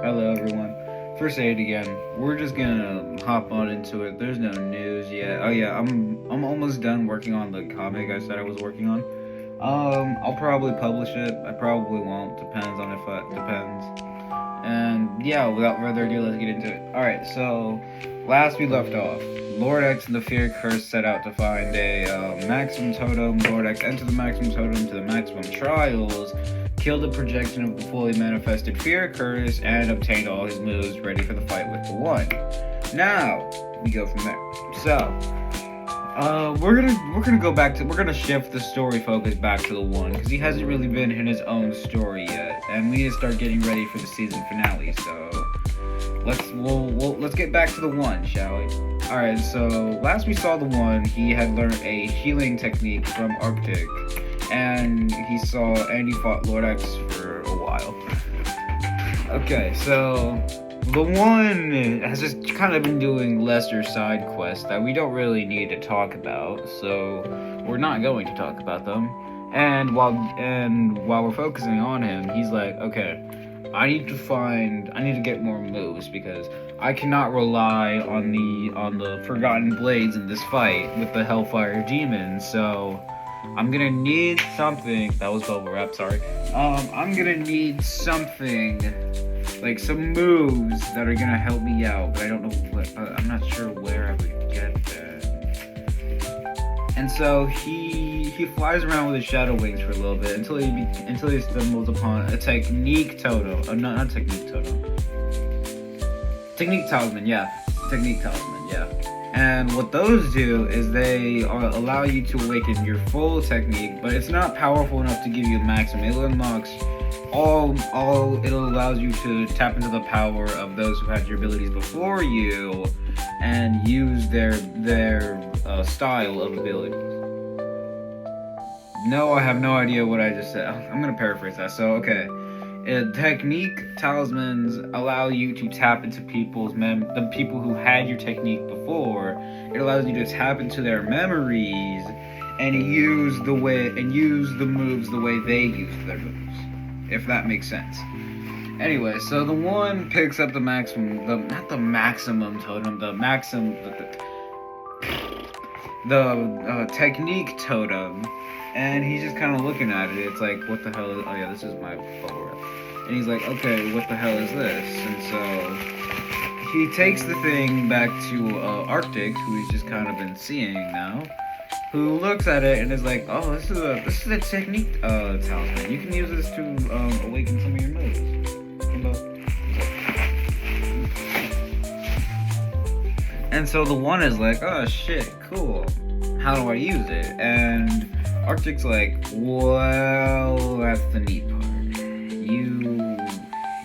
Hello everyone. Fursade again. We're just gonna hop on into it. There's no news yet. Oh yeah, I'm almost done working on the comic I said I was working on. I'll probably publish it. I probably won't. Depends on if it depends. And yeah, without further ado, let's get into it. Alright, so last we left off, Lord X and the Fear Curse set out to find a maximum totem. Lord X entered the maximum totem to the maximum trials, killed the projection of the fully manifested Fear Curse, and obtained all his moves ready for the fight with the One. Now, we go from there. So, we're gonna shift the story focus back to the One because he hasn't really been in his own story yet, and we need to start getting ready for the season finale. So let's get back to the One, shall we? All right. So last we saw the One, he had learned a healing technique from Arctic, and he fought Lord X for a while. Okay, so the One has just kind of been doing lesser side quests that we don't really need to talk about, so we're not going to talk about them. And while we're focusing on him, he's like, okay, I need to get more moves because I cannot rely on the Forgotten Blades in this fight with the Hellfire Demon, so I'm gonna need something. That was bubble wrap, sorry. I'm gonna need something like some moves that are gonna help me out, but I don't know what. I'm not sure where I would get that. And so he flies around with his shadow wings for a little bit until he stumbles upon a technique totem. Not technique totem. Technique talisman, yeah. Technique talisman, yeah. And what those do is they allow you to awaken your full technique, but it's not powerful enough to give you a maximum. It unlocks it allows you to tap into the power of those who had your abilities before you and use their style of abilities. No, I have no idea what I just said. I'm gonna paraphrase that. So, okay. Technique talismans allow you to tap into the people who had your technique before. It allows you to tap into their memories and use the moves the way they used their moves, if that makes sense. Anyway, so the One picks up not the maximum totem, the technique totem, and he's just kind of looking at it. It's like, what the hell oh yeah, this is my bubble wrap. And he's like, okay, what the hell is this? And so he takes the thing back to Arctic, who he's just kind of been seeing now, who looks at it and is like, oh, this is a technique talisman. You can use this to awaken some of your moves. And so the One is like, oh shit, cool. How do I use it? And Arctic's like, well, that's the neat part.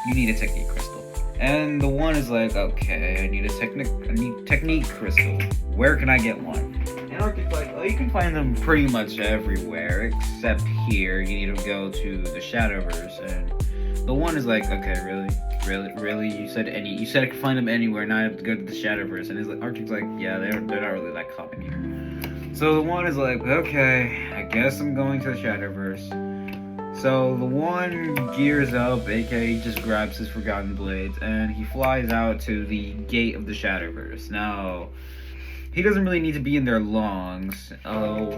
You need a technique crystal. And the One is like, okay, I need technique crystal. Where can I get one? And Arctic's like, oh, you can find them pretty much everywhere except here. You need to go to the Shadowverse. And the One is like, okay, really? You said I could find them anywhere. Now I have to go to the Shadowverse. And Arctic's like, yeah, they're not really that common here. So the One is like, okay, I guess I'm going to the Shadowverse. So the One gears up, aka he just grabs his Forgotten Blades, and he flies out to the gate of the Shadowverse. Now, he doesn't really need to be in there long.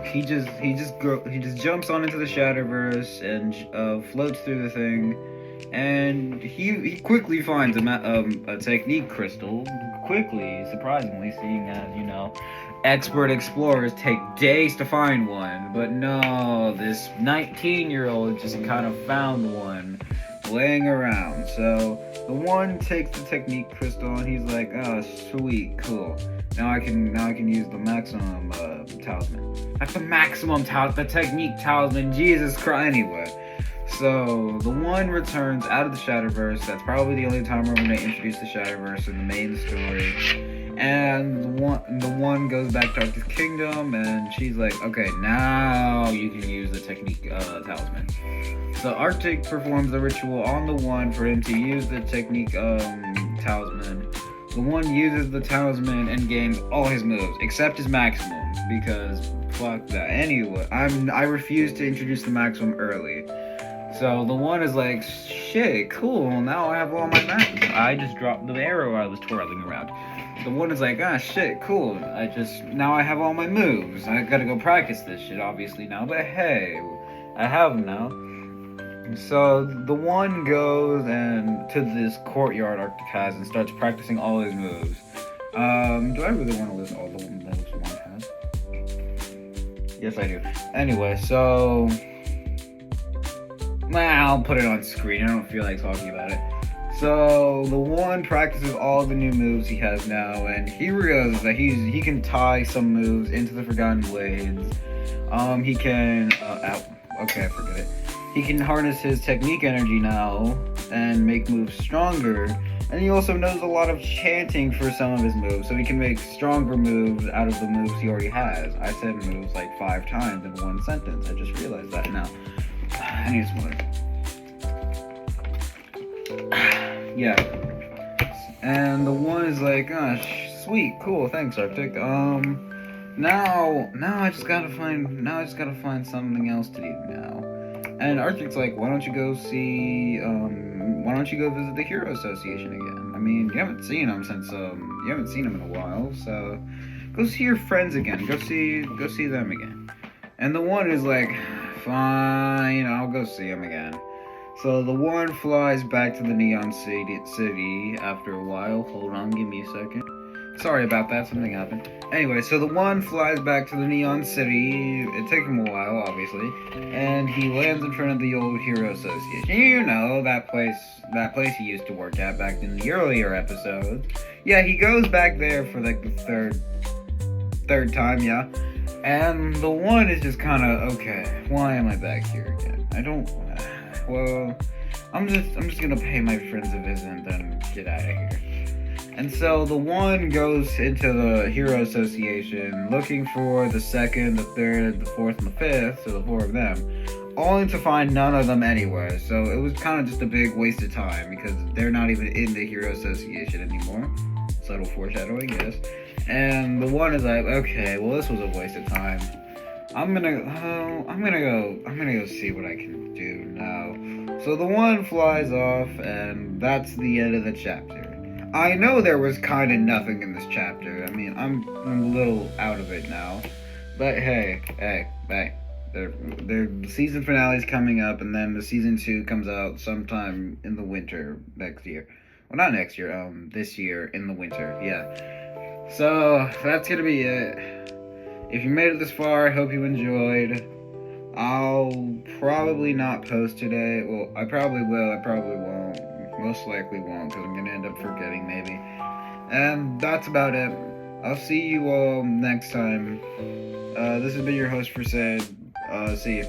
He just jumps on into the Shadowverse and floats through the thing, and he quickly finds a technique crystal. Quickly, surprisingly, seeing as expert explorers take days to find one, but no, this 19-year-old just kind of found one laying around. So the One takes the technique crystal and he's like, oh sweet, cool. Now I can use the maximum talisman. That's the maximum the technique talisman. Jesus Christ. Anyway, so the One returns out of the Shadowverse. That's probably the only time we're going to introduce the Shadowverse in the main story. And the one goes back to Arctic's kingdom, and she's like, okay, now you can use the technique talisman. So Arctic performs the ritual on the One for him to use the technique talisman. The One uses the talisman and gains all his moves, except his maximum, because fuck that. Anyway, I refuse to introduce the maximum early. So the One is like, shit, cool, now I have all my maps. I just dropped the arrow I was twirling around. The one is like, ah, shit, cool. Now I have all my moves. I gotta go practice this shit, obviously, now. But hey, I have them now. So the one goes and to this courtyard Arctic has and starts practicing all his moves. Do I really want to list all the moves one has? Yes, I do. Anyway, so I'll put it on screen. I don't feel like talking about it. So the one practices all the new moves he has now, and he realizes that he can tie some moves into the Forgotten Blades. He can okay, forget it. He can harness his technique energy now and make moves stronger. And he also knows a lot of chanting for some of his moves, so he can make stronger moves out of the moves he already has. I said moves like 5 times in one sentence. I just realized that now. I need some water. Yeah. And the one is like, gosh, sweet, cool, thanks, Arctic. Now I just gotta find something else to do now. And Arctic's like, why don't you go visit the Hero Association again? I mean, you haven't seen them in a while, so go see your friends again. Go see them again. And the one is like, fine, I'll go see him again. So the one flies back to the Neon City after a while. Hold on, give me a second. Sorry about that, something happened. Anyway, so the one flies back to the Neon City. It takes him a while, obviously, and he lands in front of the old Hero Association. You know, that place he used to work at back in the earlier episodes. Yeah, he goes back there for like the third time, yeah. And the one is just kind of, okay, why am I back here again? Well, I'm just gonna pay my friends a visit and then get out of here. And so the one goes into the Hero Association looking for the second, the third, the fourth, and the fifth, so the 4 of them, only to find none of them anywhere. So it was kind of just a big waste of time because they're not even in the Hero Association anymore. Subtle foreshadowing, yes. And the one is like, okay, well, this was a waste of time. I'm gonna go see what I can do now. So the one flies off, and that's the end of the chapter. I know there was kind of nothing in this chapter. I mean, I'm a little out of it now. But hey. The season finale is coming up, and then the season 2 comes out sometime in the winter next year. Well, not next year, this year in the winter, yeah. So, that's gonna be it. If you made it this far, I hope you enjoyed. I'll probably not post today. Well, I probably will, I probably won't. Most likely won't, because I'm gonna end up forgetting, maybe. And that's about it. I'll see you all next time. This has been your host, Fursade. See you.